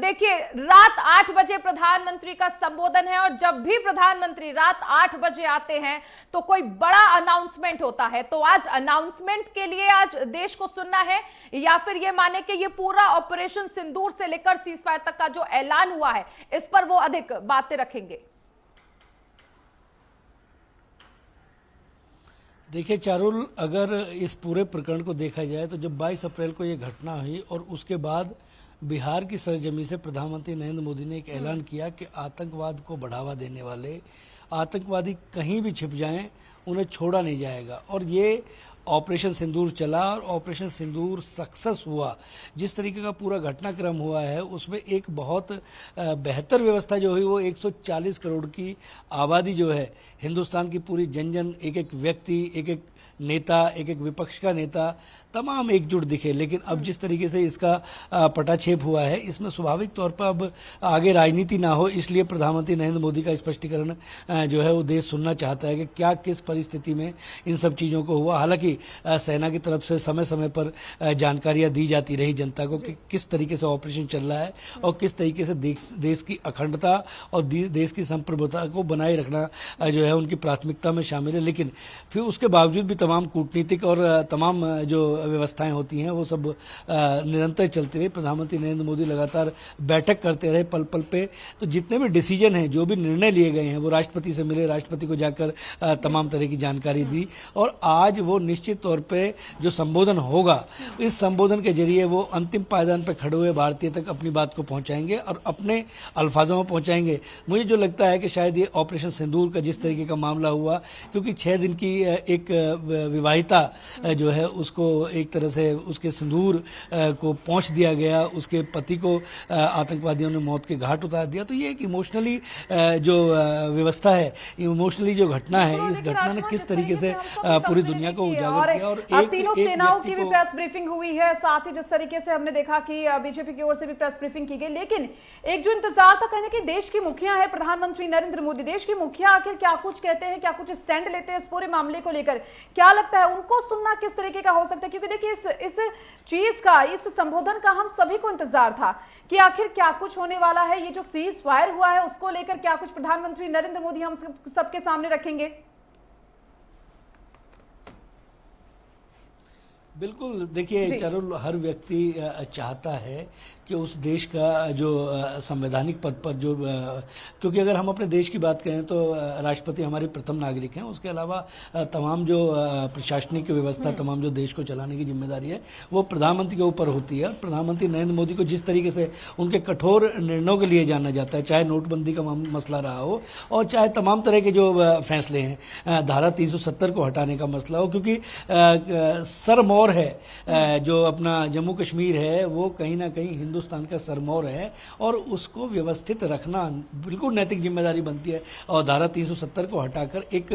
देखिए, रात 8 बजे प्रधानमंत्री का संबोधन है और जब भी प्रधानमंत्री रात 8 बजे आते हैं तो कोई बड़ा अनाउंसमेंट होता है। तो आज अनाउंसमेंट के लिए आज देश को सुनना है या फिर ये माने कि ये पूरा ऑपरेशन सिंदूर से लेकर सीज फायर तक का जो ऐलान हुआ है इस पर वो अधिक बातें रखेंगे? देखिए चारुल, अगर इस पूरे प्रकरण को देखा जाए तो जब 22 अप्रैल को ये घटना हुई और उसके बाद बिहार की सरजमी से प्रधानमंत्री नरेंद्र मोदी ने एक ऐलान किया कि आतंकवाद को बढ़ावा देने वाले आतंकवादी कहीं भी छिप जाएं, उन्हें छोड़ा नहीं जाएगा। और ये ऑपरेशन सिंदूर चला और ऑपरेशन सिंदूर सक्सेस हुआ। जिस तरीके का पूरा घटनाक्रम हुआ है उसमें एक बहुत बेहतर व्यवस्था जो हुई, वो 140 करोड़ की आबादी जो है हिंदुस्तान की, पूरी जन जन, एक एक व्यक्ति, एक एक नेता, एक एक विपक्ष का नेता, तमाम एकजुट दिखे। लेकिन अब जिस तरीके से इसका पटाक्षेप हुआ है, इसमें स्वाभाविक तौर पर अब आगे राजनीति ना हो, इसलिए प्रधानमंत्री नरेंद्र मोदी का स्पष्टीकरण जो है वो देश सुनना चाहता है कि क्या किस परिस्थिति में इन सब चीज़ों को हुआ। हालांकि सेना की तरफ से समय समय पर जानकारियां दी जाती रही जनता को कि किस तरीके से ऑपरेशन चल रहा है और किस तरीके से देश की अखंडता और देश की संप्रभुता को बनाए रखना जो है उनकी प्राथमिकता में शामिल है। लेकिन फिर उसके बावजूद भी तमाम कूटनीतिक और तमाम जो व्यवस्थाएं होती हैं वो सब निरंतर चलती रही। प्रधानमंत्री नरेंद्र मोदी लगातार बैठक करते रहे पल पल पे। तो जितने भी डिसीजन हैं, जो भी निर्णय लिए गए हैं, वो राष्ट्रपति से मिले, राष्ट्रपति को जाकर तमाम तरह की जानकारी दी। और आज वो निश्चित तौर पे जो संबोधन होगा, इस संबोधन के जरिए वो अंतिम पायदान पर खड़े हुए भारतीय तक अपनी बात को पहुंचाएंगे और अपने अल्फाजों में पहुंचाएंगे। मुझे जो लगता है कि शायद ये ऑपरेशन सिंदूर का जिस तरीके का मामला हुआ, क्योंकि 6 दिन की एक विवाहिता जो है उसको एक तरह से उसके सिंदूर को पहुंच दिया गया, उसके पति को आतंकवादियों ने मौत के घाट उतार दिया। तो ये एक इमोशनली जो व्यवस्था है, इमोशनली जो घटना है, इस घटना ने किस तरीके से पूरी दुनिया को उजागर किया। और तीनों सेनाओं की भी प्रेस ब्रीफिंग हुई है, साथ ही जिस तरीके से हमने देखा कि बीजेपी की ओर से भी प्रेस ब्रीफिंग की गई। लेकिन एक जो इंतजार था, कहने की देश की मुखिया है प्रधानमंत्री नरेंद्र मोदी, देश की मुखिया आखिर क्या कुछ कहते हैं, क्या कुछ स्टैंड लेते हैं इस पूरे मामले को लेकर? क्या लगता है उनको सुनना किस तरीके का हो सकता है? क्योंकि देखिए इस चीज का, इस संबोधन का हम सभी को इंतजार था कि आखिर क्या कुछ होने वाला है। ये जो सीज फायर हुआ है उसको लेकर क्या कुछ प्रधानमंत्री नरेंद्र मोदी हम सबके सामने रखेंगे? बिल्कुल, देखिए चारुल, हर व्यक्ति चाहता है कि उस देश का जो संवैधानिक पद पर जो, क्योंकि अगर हम अपने देश की बात करें तो राष्ट्रपति हमारे प्रथम नागरिक हैं। उसके अलावा तमाम जो प्रशासनिक व्यवस्था, तमाम जो देश को चलाने की जिम्मेदारी है वो प्रधानमंत्री के ऊपर होती है। प्रधानमंत्री नरेंद्र मोदी को जिस तरीके से उनके कठोर निर्णयों के लिए जाना जाता है, चाहे नोटबंदी का मसला रहा हो और चाहे तमाम तरह के जो फैसले हैं, धारा 370 को हटाने का मसला हो, क्योंकि सरमौर है जो अपना जम्मू कश्मीर है, वो कहीं ना कहीं हिंदुस्तान का सरमौर है और उसको व्यवस्थित रखना बिल्कुल नैतिक जिम्मेदारी बनती है। और धारा 370 को हटाकर एक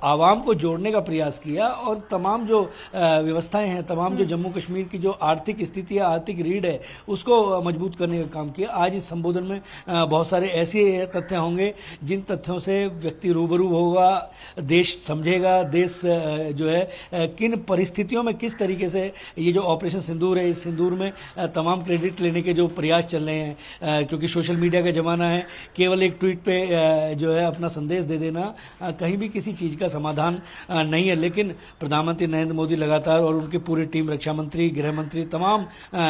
आवाम को जोड़ने का प्रयास किया और तमाम जो व्यवस्थाएं हैं, तमाम जो जम्मू कश्मीर की जो आर्थिक स्थिति है, आर्थिक रीढ़ है, उसको मजबूत करने का काम किया। आज इस संबोधन में बहुत सारे ऐसे तथ्य होंगे जिन तथ्यों से व्यक्ति रूबरू होगा, देश समझेगा, देश जो है किन परिस्थितियों में किस तरीके से ये जो ऑपरेशन सिंदूर है, इस सिंदूर में तमाम क्रेडिट लेने के जो प्रयास चल रहे हैं, क्योंकि सोशल मीडिया का ज़माना है, केवल एक ट्वीट पे जो है अपना संदेश दे देना कहीं भी किसी चीज़ का समाधान नहीं है। लेकिन प्रधानमंत्री नरेंद्र मोदी लगातार और उनकी पूरी टीम, रक्षा मंत्री, गृह मंत्री, तमाम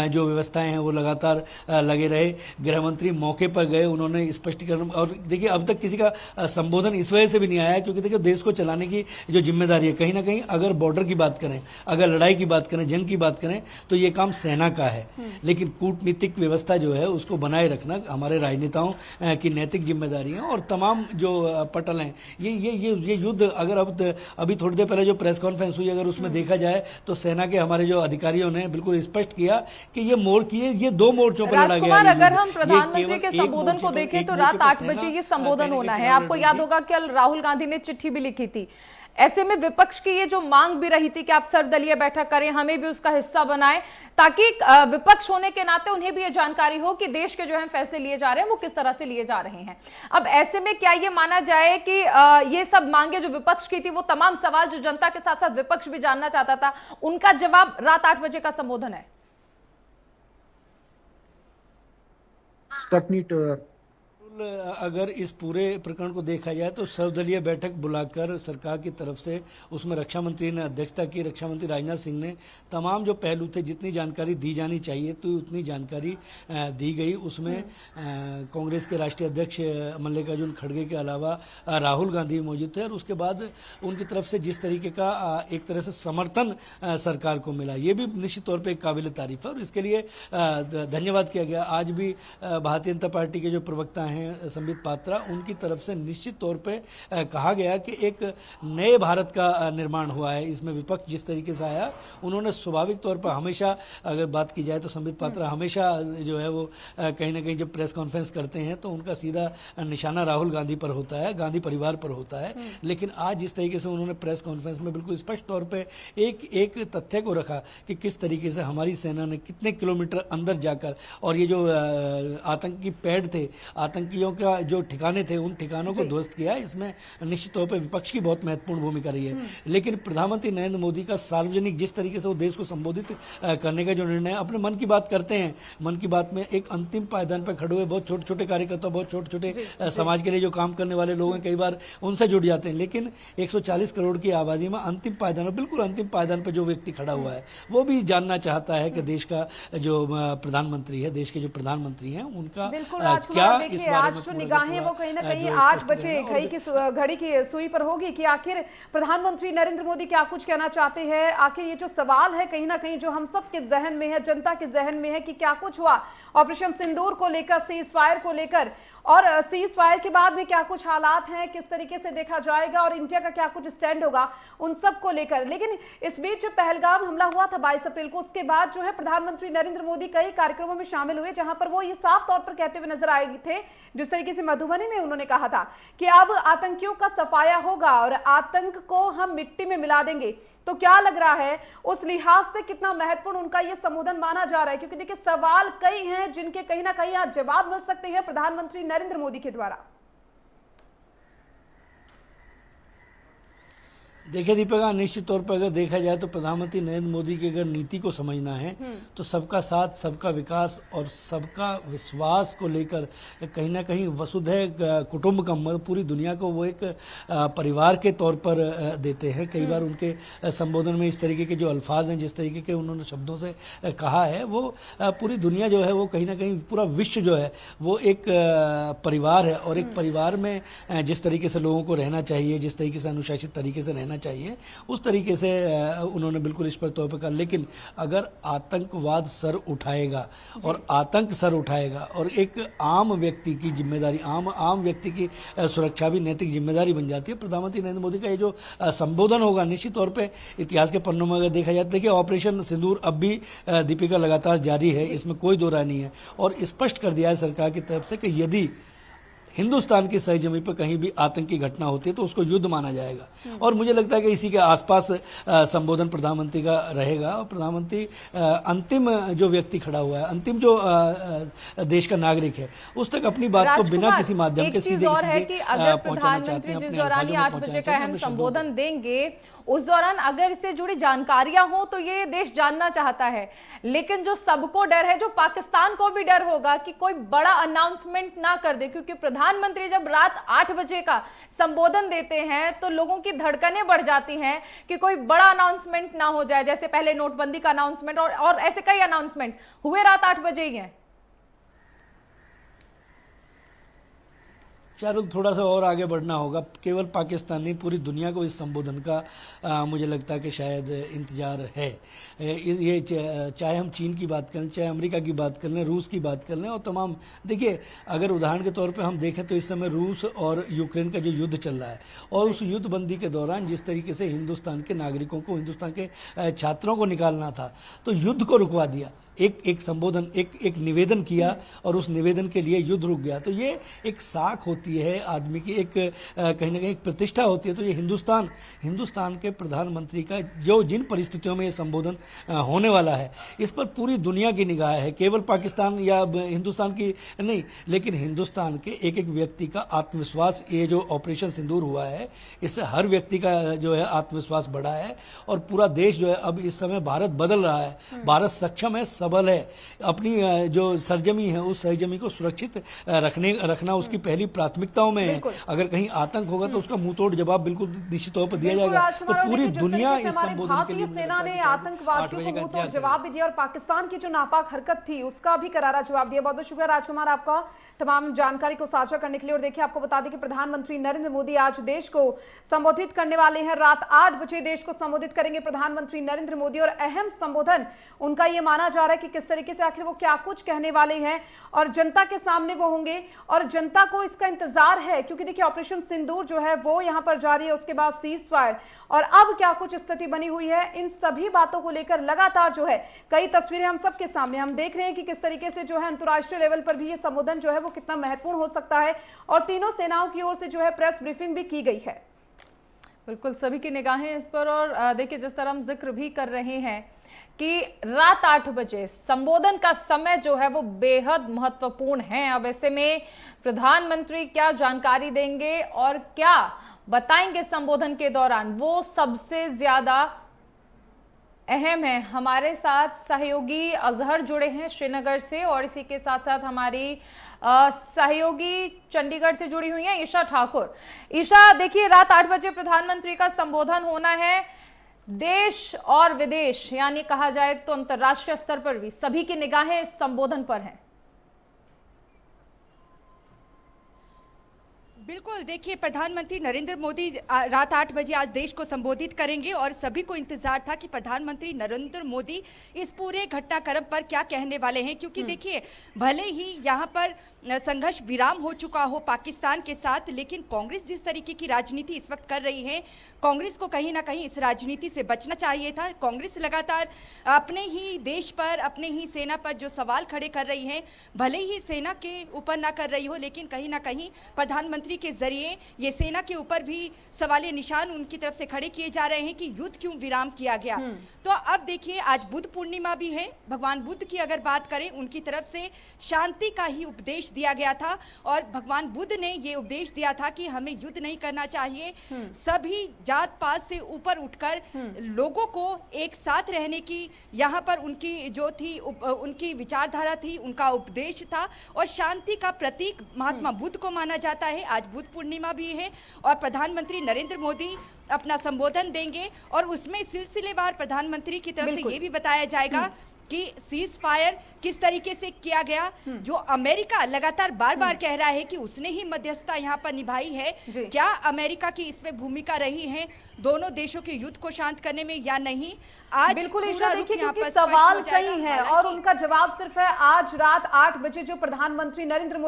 जो व्यवस्थाएं हैं वो लगातार लगे रहे। गृह मंत्री मौके पर गए, उन्होंने स्पष्टीकरण, और देखिए अब तक किसी का संबोधन इस वजह से भी नहीं आया क्योंकि देखिए देश को चलाने की जो जिम्मेदारी है, कहीं ना कहीं अगर बॉर्डर की बात करें, अगर लड़ाई की बात करें, जंग की बात करें, तो ये काम सेना का है। लेकिन कूटनीतिक व्यवस्था जो है उसको बनाए रखना हमारे राजनेताओं की नैतिक जिम्मेदारी है। और तमाम जो पटल हैं, ये युद्ध, अगर अब अभी थोड़ी देर पहले जो प्रेस कॉन्फ्रेंस हुई, अगर उसमें देखा जाए तो सेना के हमारे जो अधिकारियों ने बिल्कुल स्पष्ट किया कि ये 2 मोर्चों पर लड़ा गया है। अगर हम प्रधानमंत्री के संबोधन को देखें तो रात 8 बजे ये संबोधन होना है। आपको याद होगा कल राहुल गांधी ने चिट्ठी भी लिखी थी। ऐसे में विपक्ष की ये जो मांग भी रही थी कि आप सर्वदलीय बैठक करें, हमें भी उसका हिस्सा बनाएं, ताकि विपक्ष होने के नाते उन्हें भी ये जानकारी हो कि देश के जो है फैसले लिए जा रहे हैं वो किस तरह से लिए जा रहे हैं। अब ऐसे में क्या ये माना जाए कि ये सब मांगे जो विपक्ष की थी, वो तमाम सवाल जो जनता के साथ साथ विपक्ष भी जानना चाहता था, उनका जवाब रात 8 बजे का संबोधन है? scrutiny to अगर इस पूरे प्रकरण को देखा जाए तो सर्वदलीय बैठक बुलाकर सरकार की तरफ से उसमें रक्षा मंत्री ने अध्यक्षता की। रक्षा मंत्री राजनाथ सिंह ने तमाम जो पहलू थे, जितनी जानकारी दी जानी चाहिए तो उतनी जानकारी दी गई। उसमें कांग्रेस के राष्ट्रीय अध्यक्ष मल्लिकार्जुन खड़गे के अलावा राहुल गांधी मौजूद थे और उसके बाद उनकी तरफ से जिस तरीके का एक तरह से समर्थन सरकार को मिला, ये भी निश्चित तौर पर एक काबिल तारीफ है और इसके लिए धन्यवाद किया गया। आज भी भारतीय जनता पार्टी के जो प्रवक्ता हैं संबित पात्रा, उनकी तरफ से निश्चित तौर पे कहा गया कि एक नए भारत का निर्माण हुआ है। इसमें विपक्ष जिस तरीके से आया, उन्होंने स्वाभाविक तौर पर हमेशा, अगर बात की जाए तो संबित पात्रा हमेशा जो है वो कहीं ना कहीं जब प्रेस कॉन्फ्रेंस करते हैं तो उनका सीधा निशाना राहुल गांधी पर होता है, गांधी परिवार पर होता है। लेकिन आज जिस तरीके से उन्होंने प्रेस कॉन्फ्रेंस में बिल्कुल स्पष्ट तौर पर एक तथ्य को रखा कि किस तरीके से हमारी सेना ने कितने किलोमीटर अंदर जाकर, और ये जो आतंकी पैड थे, आतंकियों का जो ठिकाने थे, उन ठिकानों को ध्वस्त किया। इसमें निश्चित तौर पर विपक्ष की बहुत महत्वपूर्ण भूमिका रही है। लेकिन प्रधानमंत्री नरेंद्र मोदी का सार्वजनिक जिस तरीके से वो देश को संबोधित करने का जो निर्णय, अपने मन की बात करते हैं, मन की बात में एक अंतिम पायदान पर खड़े हुए बहुत छोटे छोटे कार्यकर्ता, बहुत छोटे छोटे समाज के लिए जो काम करने वाले लोग हैं, कई बार उनसे जुड़ जाते हैं। लेकिन 140 करोड़ की आबादी में अंतिम पायदान, बिल्कुल अंतिम पायदान पर जो व्यक्ति खड़ा हुआ है, वो भी जानना चाहता है कि देश का जो प्रधानमंत्री है, देश के जो प्रधानमंत्री हैं, उनका क्या इस आज जो निगाहें वो कहीं ना कहीं 8 बजे घड़ी की सुई पर होगी कि आखिर प्रधानमंत्री नरेंद्र मोदी क्या कुछ कहना चाहते हैं। आखिर ये जो सवाल है कहीं ना कहीं जो हम सब के जहन में है, जनता के जहन में है कि क्या कुछ हुआ ऑपरेशन सिंदूर को लेकर, सीज फायर को लेकर, और सीज फायर के बाद में क्या कुछ हालात हैं, किस तरीके से देखा जाएगा और इंडिया का क्या कुछ स्टैंड होगा उन सब को लेकर। लेकिन इस बीच जब पहलगाम हमला हुआ था 22 अप्रैल को, उसके बाद जो है प्रधानमंत्री नरेंद्र मोदी कई कार्यक्रमों में शामिल हुए, जहां पर वो ये साफ तौर पर कहते हुए नजर आए थे, जिस तरीके से मधुबनी में उन्होंने कहा था कि अब आतंकियों का सफाया होगा और आतंक को हम मिट्टी में मिला देंगे। तो क्या लग रहा है उस लिहाज से कितना महत्वपूर्ण उनका यह संबोधन माना जा रहा है? क्योंकि देखिए सवाल कई हैं जिनके कहीं ना कहीं आज जवाब मिल सकते हैं प्रधानमंत्री नरेंद्र मोदी के द्वारा। देखिए दीपिका, निश्चित तौर पर अगर देखा जाए तो प्रधानमंत्री नरेंद्र मोदी की अगर नीति को समझना है तो सबका साथ, सबका विकास और सबका विश्वास को लेकर कहीं ना कहीं वसुधैव कुटुंबकम, पूरी दुनिया को वो एक परिवार के तौर पर देते हैं। कई बार उनके संबोधन में इस तरीके के जो अल्फाज हैं, जिस तरीके के उन्होंने शब्दों से कहा है, वो पूरी दुनिया जो है वो कहीं ना कहीं पूरा विश्व जो है वो एक परिवार है। और एक परिवार में जिस तरीके से लोगों को रहना चाहिए, जिस तरीके से अनुशासित तरीके से रहना चाहिए, उस तरीके से उन्होंने बिल्कुल इस पर तौर पर कहा। लेकिन अगर आतंकवाद सर उठाएगा और आतंक सर उठाएगा और एक आम व्यक्ति की जिम्मेदारी, आम व्यक्ति की सुरक्षा भी नैतिक जिम्मेदारी बन जाती है। प्रधानमंत्री नरेंद्र मोदी का ये जो संबोधन होगा, निश्चित तौर पे इतिहास के पन्नों में अगर देखा जाए, देखिए ऑपरेशन सिंदूर अब भी दीपिका लगातार जारी है, इसमें कोई दो राय नहीं है। और स्पष्ट कर दिया है सरकार की तरफ से कि यदि हिंदुस्तान की सही जमीन पर कहीं भी आतंकी घटना होती है तो उसको युद्ध माना जाएगा। और मुझे लगता है कि इसी के आसपास संबोधन प्रधानमंत्री का रहेगा। और प्रधानमंत्री अंतिम जो व्यक्ति खड़ा हुआ है, अंतिम जो देश का नागरिक है, उस तक अपनी बात को बिना किसी माध्यम के सीधे पहुंचाना चाहते हैं। जिस दौरान 8 बजे का अहम संबोधन देंगे, उस दौरान अगर इससे जुड़ी जानकारियां हो तो ये देश जानना चाहता है। लेकिन जो सबको डर है, जो पाकिस्तान को भी डर होगा कि कोई बड़ा अनाउंसमेंट ना कर दे, क्योंकि प्रधानमंत्री जब रात 8 बजे का संबोधन देते हैं तो लोगों की धड़कनें बढ़ जाती हैं कि कोई बड़ा अनाउंसमेंट ना हो जाए, जैसे पहले नोटबंदी का अनाउंसमेंट और ऐसे कई अनाउंसमेंट हुए रात 8 बजे ही हैं। चारुल, थोड़ा सा और आगे बढ़ना होगा। केवल पाकिस्तान नहीं, पूरी दुनिया को इस संबोधन का मुझे लगता है कि शायद इंतजार है। ये चाहे हम चीन की बात करें, चाहे अमेरिका की बात कर लें, रूस की बात कर लें, और तमाम, देखिए अगर उदाहरण के तौर पे हम देखें तो इस समय रूस और यूक्रेन का जो युद्ध चल रहा है, और उस युद्ध बंदी के दौरान जिस तरीके से हिंदुस्तान के नागरिकों को, हिंदुस्तान के छात्रों को निकालना था, तो युद्ध को रुकवा दिया। एक संबोधन, एक निवेदन किया और उस निवेदन के लिए युद्ध रुक गया। तो ये एक साख होती है आदमी की, एक कहीं ना कहीं एक प्रतिष्ठा होती है। तो ये हिंदुस्तान के प्रधानमंत्री का जो जिन परिस्थितियों में ये संबोधन होने वाला है, इस पर पूरी दुनिया की निगाह है। केवल पाकिस्तान या हिंदुस्तान की नहीं, लेकिन हिंदुस्तान के एक एक व्यक्ति का आत्मविश्वास, ये जो ऑपरेशन सिंदूर हुआ है, इससे हर व्यक्ति का जो है आत्मविश्वास बढ़ा है। और पूरा देश जो है अब इस समय भारत बदल रहा है, भारत सक्षम है सबल है, अपनी जो सरजमी है उस सरजमी को सुरक्षित रखना उसकी पहली प्राथमिकताओं में है। अगर कहीं आतंक होगा तो उसका मुंहतोड़ जवाब बिल्कुल निश्चित तौर पर दिया जाएगा। तो पूरी दुनिया इस संबोधन के लिए सेना ने आतंकवादियों को मुंहतोड़ जवाब भी दिया और पाकिस्तान की जो नापाक हरकत थी उसका भी करारा जवाब दिया। बहुत बहुत शुक्रिया राजकुमार आपका तमाम जानकारी को साझा करने के लिए। और देखिए आपको बता दें कि प्रधानमंत्री नरेंद्र मोदी आज देश को संबोधित करने वाले हैं। रात 8 बजे देश को संबोधित करेंगे प्रधानमंत्री नरेंद्र मोदी और अहम संबोधन उनका ये माना जा रहा है कि किस तरीके से आखिर वो क्या कुछ कहने वाले हैं और जनता के सामने वो होंगे और जनता को इसका इंतजार है क्योंकि देखिए ऑपरेशन सिंदूर जो है वो यहां पर जारी है, उसके बाद सीज फायर और अब क्या कुछ स्थिति बनी हुई है, इन सभी बातों को लेकर लगातार जो है कई तस्वीरें हम सबके सामने हम देख रहे हैं कि किस तरीके से जो है अंतर्राष्ट्रीय लेवल पर भी ये संबोधन जो है वो कितना महत्वपूर्ण हो सकता है और तीनों सेनाओं की ओर से जो है प्रेस ब्रीफिंग भी की गई है। बिल्कुल सभी की निगाहें इस पर और देखिए जिस तरह हम जिक्र भी कर रहे हैं कि रात 8 बजे संबोधन का समय जो है वो बेहद महत्वपूर्ण है। अब ऐसे में प्रधानमंत्री क्या जानकारी देंगे और क्या बताएंगे संबोधन के दौरान वो सबसे ज्यादा अहम है। हमारे साथ सहयोगी अजहर जुड़े हैं श्रीनगर से और इसी के साथ साथ हमारी सहयोगी चंडीगढ़ से जुड़ी हुई हैं ईशा ठाकुर। ईशा देखिए रात 8 बजे प्रधानमंत्री का संबोधन होना है। देश और विदेश यानी कहा जाए तो अंतर्राष्ट्रीय स्तर पर भी सभी की निगाहें इस संबोधन पर हैं। बिल्कुल देखिए प्रधानमंत्री नरेंद्र मोदी रात 8 बजे आज देश को संबोधित करेंगे और सभी को इंतजार था कि प्रधानमंत्री नरेंद्र मोदी इस पूरे घटनाक्रम पर क्या कहने वाले हैं क्योंकि देखिए भले ही यहाँ पर संघर्ष विराम हो चुका हो पाकिस्तान के साथ, लेकिन कांग्रेस जिस तरीके की राजनीति इस वक्त कर रही है कांग्रेस को कहीं ना कहीं इस राजनीति से बचना चाहिए था। कांग्रेस लगातार अपने ही देश पर अपने ही सेना पर जो सवाल खड़े कर रही है, भले ही सेना के ऊपर ना कर रही हो लेकिन कहीं ना कहीं प्रधानमंत्री के जरिए ये सेना के ऊपर भी सवालिया निशान उनकी तरफ से खड़े किए जा रहे हैं कि युद्ध क्यों विराम किया गया। तो अब देखिए आज बुद्ध पूर्णिमा भी है, भगवान बुद्ध की अगर बात करें उनकी तरफ से शांति का ही उपदेश दिया गया था और भगवान बुद्ध ने ये उपदेश दिया था कि हमें युद्ध नहीं करना चाहिए, सभी जात पात से ऊपर उठकर लोगों को एक साथ रहने की यहाँ पर उनकी जो थी उनकी विचारधारा थी, उनका उपदेश था और शांति का प्रतीक महात्मा बुद्ध को माना जाता है। आज बुद्ध पूर्णिमा भी है और प्रधानमंत्री नरेंद्र मोदी अपना संबोधन देंगे और उसमें सिलसिलेवार प्रधानमंत्री की तरफ से ये भी बताया जाएगा कि सीज फायर किस तरीके से किया गया, जो अमेरिका लगातार बार बार कह रहा है कि उसने ही मध्यस्थता यहाँ पर निभाई है, क्या अमेरिका की इसमें भूमिका रही है दोनों देशों के युद्ध को शांत करने में या नहीं। आज बिल्कुल ईशा देखिए क्योंकि सवाल कई हैं और उनका जवाब सिर्फ है आज रात 8 बजे जो प्रधानमंत्री नरेंद्र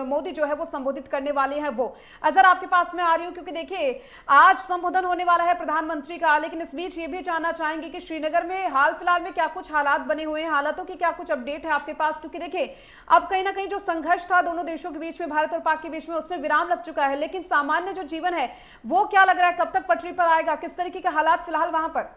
मोदी जो है वो संबोधित करने वाले हैं वो। अजहर आपके पास में आ रही हूँ क्योंकि देखिए आज संबोधन होने वाला है प्रधानमंत्री का, लेकिन इस बीच ये भी जानना चाहेंगे कि श्रीनगर में हाल फिलहाल में क्या कुछ हालात बने हुए हैं, हालातों की क्या कुछ अपडेट है आपके पास क्योंकि देखिए अब कहीं ना कहीं जो संघर्ष था दोनों देशों के बीच में भारत और पाक के बीच में उसमें विराम लग चुका है, लेकिन सामान्य जो जीवन है वो क्या लग रहा है कब तक पटरी पर आएगा, किस तरीके के हालात फिलहाल वहां पर।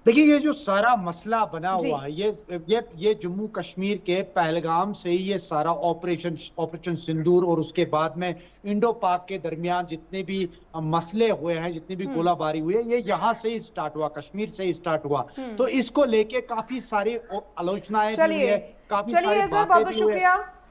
देखिए ये जो सारा मसला बना हुआ है ये जम्मू कश्मीर के पहलगाम से ही ये सारा ऑपरेशन सिंदूर और उसके बाद में इंडो पाक के दरमियान जितने भी मसले हुए हैं, जितनी भी गोलाबारी हुई है, ये यहाँ से ही स्टार्ट हुआ, कश्मीर से ही स्टार्ट हुआ। तो इसको लेके काफी सारी आलोचनाएं भी हुई है, काफी सारी बातें भी हुई है।